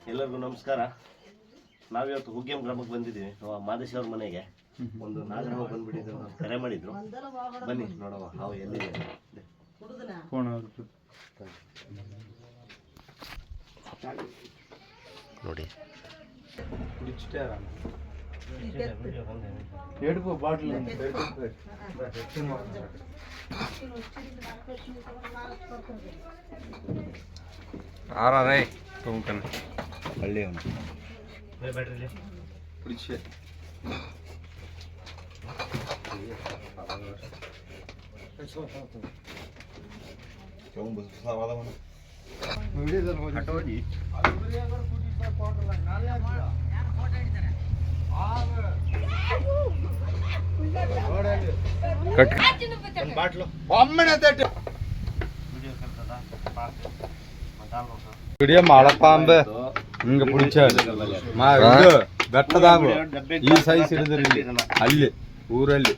ಎಲ್ಲರಿಗೂ ನಮಸ್ಕಾರ. ನಾವಿವತ್ತು ಹುಗ್ಗೆಂ ಗ್ರಾಮಕ್ಕೆ ಬಂದಿದ್ದೀವಿ. ಮಾದೇಶ್ ಅವ್ರ ಮನೆಗೆ ಒಂದು ನಾಗರಾವ್ ಬಂದ್ಬಿಟ್ಟಿದ್ರು, ಕರೆ ಮಾಡಿದ್ರು. ಬನ್ನಿ ನೋಡವ ಹಾವು ಎಲ್ಲಿದೆ ನೋಡಿ. ಆರೇ ತುಮಕನ್ ಹಳ್ಳಿ ಅವನು ಬ್ಯಾಟ್ರಿ ಕುಡಿಸಿ ವಿಡಿಯೋ ಮಾಡಪ್ಪ ಹಿಂಗ ಪುಡಿಚ ಬೆಟ್ಟದಾಗ ಈ ಸೈಜ್ ಹಿಡಿದ್ರಿ ಅಲ್ಲಿ ಊರಲ್ಲಿ